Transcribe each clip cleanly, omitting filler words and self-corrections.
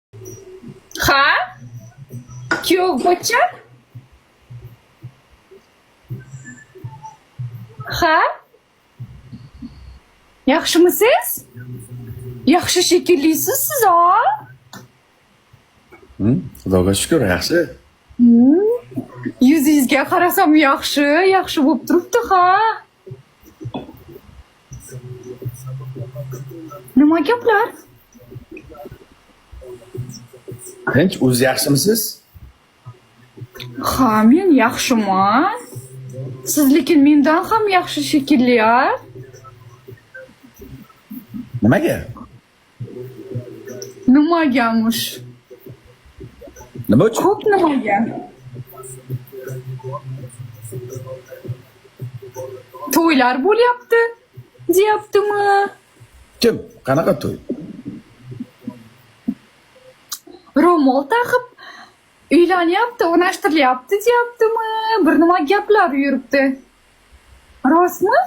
Ha? Kuyov bo'cham? Ha? Yaxshimisiz? Yaxshi shekillisiz siz, ha? Xudoga shukr, yaxshi. Yuzingizga qarasam yaxshi bo'lib turibdi, ha? Nima gaplar? Tinch, o'zi yaxshimisiz? Ha, men yaxshiman. Siz lekin mendan ham yaxshi shekilli, ha? Nimaga? Nimagamush? Nima uchun? Ko'p nimaga? To'ylar bo'lyapti, deyaptimi? Kim? Qanaqa to'y? Ro'mol taqib uylanyapti, o'rnaштirilyapti, deyaptimi? Bir nima gaplar yuribdi. Rostmi?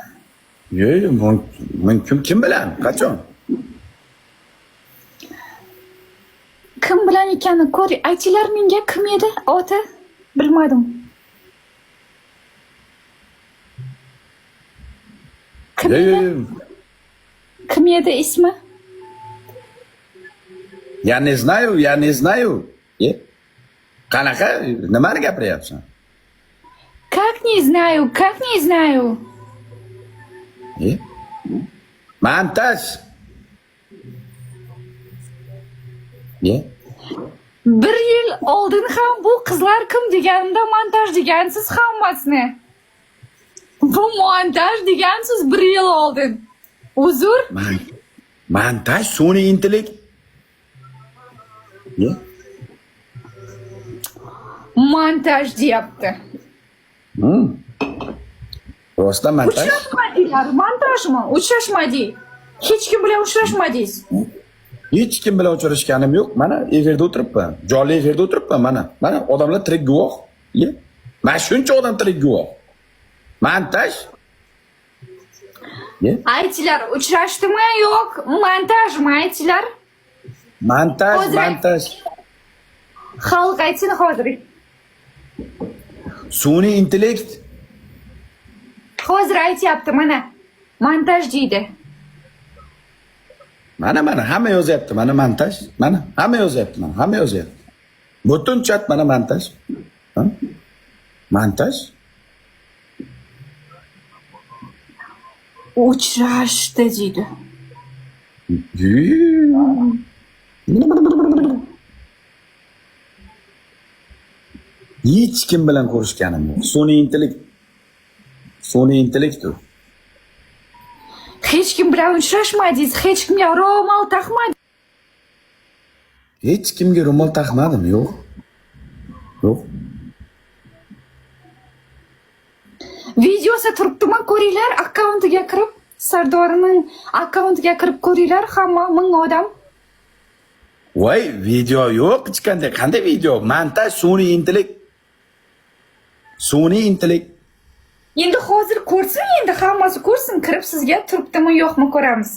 Yo'q, men kim bilan? Qachon? Kim bilan ekanini ko'ring. Aytinglar menga, kim edi oti? Bilmadim. Kim edi? Kim edi ismi? Я не знаю. Qanaqa? Nimani gapiryapsan? Как не знаю? Montaj. Bir yil oldin ham bu qizlar kim deganimda montaj degansiz hammasini. Bu montaj degansiz bir yil oldin. Uzr? Montaj, sun'iy intellekt. Montaj deyapti. Rostdan montaj? Uchrashmadinglar, montajmi? Uchrashmading. Hech kim bilan uchrashmadingiz. Hech kim bilan uchrashganim yo'q. Mana efirda o'tiribman. Jonli efirda o'tiribman mana. Mana odamlar tirik guvoh. Mana shuncha odam tirik guvoh. Montaj? Aytinglar, uchrashdimi yo'q? Montajmi aytinglar? Montaj. Xalq aytsin hozir. Sun'iy intellekt. Hozir aytyapti mana. Montaj deydi. Mana hamma yozyapti. Mana montaj. Mana hamma yozyapti. Butun chat mana montaj. Montaj. Uchrashdi deydi. Hech kim bilan ko'rishganim yo'q. Sun'iy intellekt u. Hech kim bilan uchrashmadingiz, hech kimga ro'mol taqmadingiz. Hech kimga ro'mol taqmadim, yo'q. Videosi turibdimi, ko'ringlar, akkauntiga kirib, Sardorning akkauntiga kirib ko'ringlar, hamma 1000 odam. Voy, video yo'q, hech qanday video? Montaj, sun'iy intellekt. Endi hozir ko'rsin, endi hammasi ko'rsin, kirib sizga turibdimi, yo'qmi ko'ramiz.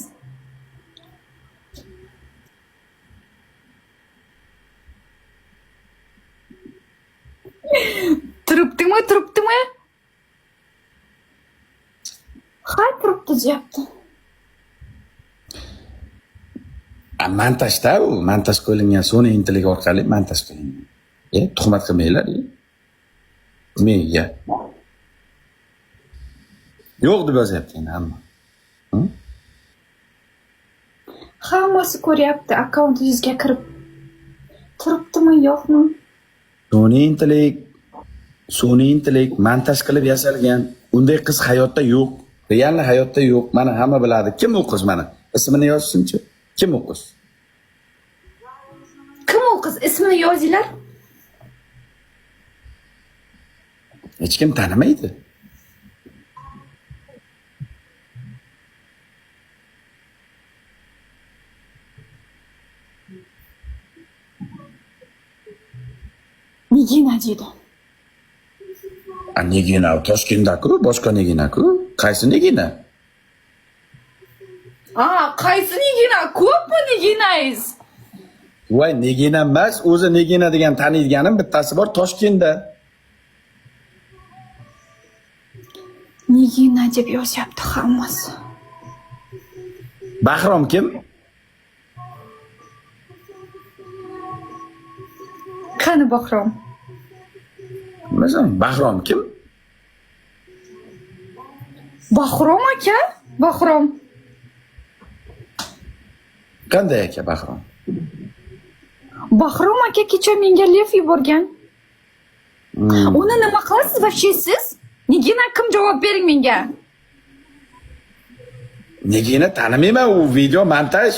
Turibdimi? Ha, turibdi deyapti. Montajda u, montaj qilingan sun'iy intellekt orqali montaj qilingan. Tuhmat qilmanglar. Menga. Yo'q deb yozyapti endi hamma. Hammasi ko'ryapti, akkauntingizga kirib. Turibdimi, yo'qmi? Sun'iy intellekt montaj qilib yasalgan. Unday qiz hayotda yo'q. Real hayotda yo'q. Mana hamma biladi. Kim u qiz mana? Ismini yozsinchi. Kim u qiz? Kim u qiz? Ismini yozinglar. Hech kim tanimaydi. Nigina deydi. Nigina Toshkentda-ku, boshqa Nigina-ku. Qaysi Nigina? Qaysi Nigina? Ko'pmi Niginangiz? Voy, Nigina emas, o'zi Nigina degan taniydiganim bittasi bor Toshkentda. Nigina deb yozyapti hammasi. Bahrom kim? Qani Bahrom? Bilmasam, Bahrom kim? Bahrom aka? Bahrom. Qanday aka Bahrom? Bahrom aka kecha menga lev yuborgan. Uni nima qilasiz вообще siz? Nigina kim, javob bering menga. Nigina tanimayman, u video montaj.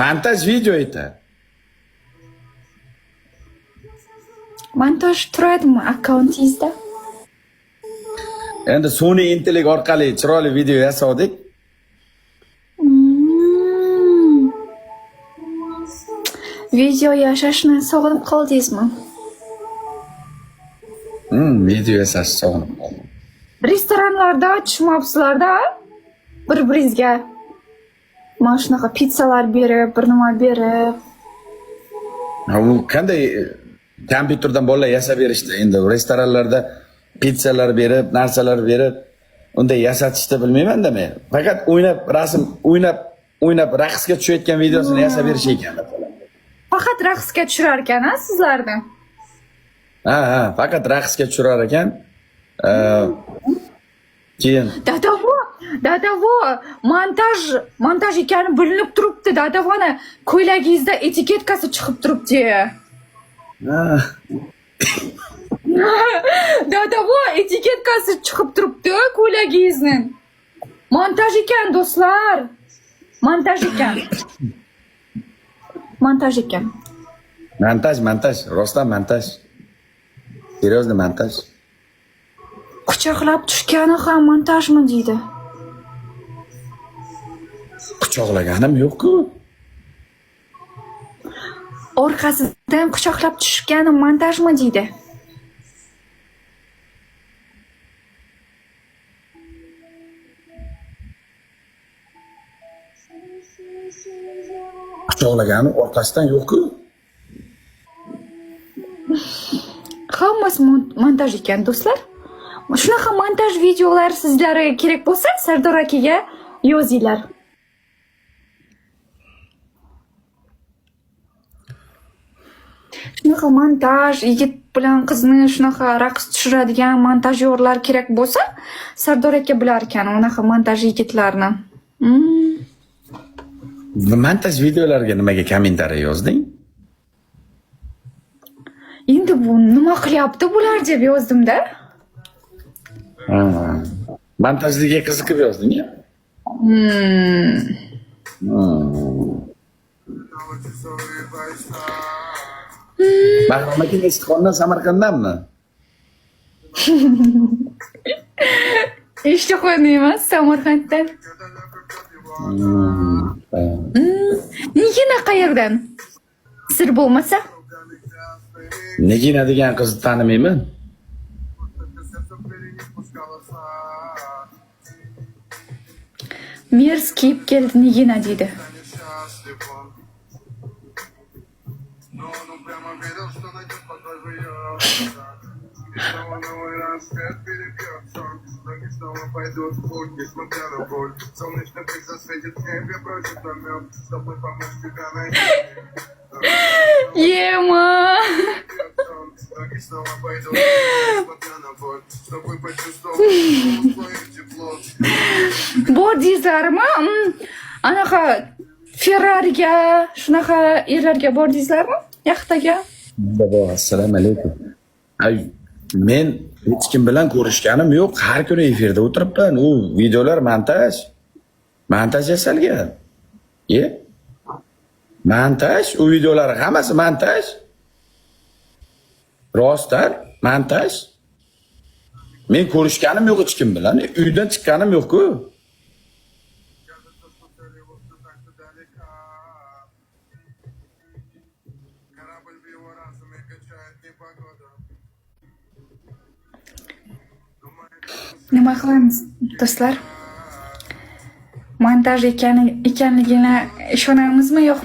Montaj video edi. Montaj turadimi akkauntingizda? Endi sun'iy intellekt orqali chiroyli video yasadik. Video yashashni sog'inib qoldingizmi? Video yasash sog'inib qoldim. Restoranlarda tushmabsizlarda bir-biringizga mana shunaqa pizzalar berib, bir nima berib. U qanday kompyuterdan bolalar yasab berishdi. Endi restoranlarda pizzalar berib, narsalar berib, unday yasatishni bilmayman-da men. Faqat o'ynab raqsga tushayotgan videosini yasab berish ekan. Faqat raqsga tushirar ekan-a sizlarni? Ha, faqat raqsga tushirar ekan. Keyin Dadavo, montaj ekani bilinib turibdi. Dadavoni ko'ylagingizda etiketkasi chiqib turibdi. Dadavo, etiketkasi chiqib turibdi ko'ylagingizni. Montaj ekan do'stlar. Montaj ekan. Montaj, rostdan montaj. Seryozni montaj. Quchoqlab tushgani ham montajmi deydi. Quchoqlaganim yo'q-ku. Orqasidan quchoqlab tushgani montajmi deydi. Quchoqlagani orqasidan yo'q-ku. Hammasi montaj ekan do'stlar. Shunaqa montaj videolar sizlarga kerak bo'lsa, Sardor akaga yozinglar. Shunaqa montaj, yigit bilan qizni shunaqa raqs tushiradigan montajyorlar kerak bo'lsa, Sardor aka bilar ekan unaqa montaj yigitlarni. Montaj videolarga nimaga kommentariy yozding? Endi bu nima qilyapti bular deb yozdim-da. Montajligiga qiziqib yozding-ya? Bahrom aka Istiqboldan Samarqanddanmi? Istiqboldan emas, Samarqanddan. Nigina qayerdan? Sir bo'lmasa? Nigina degan qizni tanimayman. Mers kiyib keldi Nigina deydi. Yema. Bordingizlarmi? Anaqa Ferrariga, shunaqa erlarga bordingizlarmi? Yaxtaga. Assalomu alaykum. Men hech kim bilan ko'rishganim yo'q. Har kuni efirda o'tiribman. U videolar montaj. Montaj yasalgan. Montaj, u videolar hammasi montaj. Rostdan montaj. Men ko'rishganim yo'q hech kim bilan. Uydan chiqqanim yo'q-ku. Nima qilamiz do'stlar? montaj ekanligini ishonamizmi yo'q?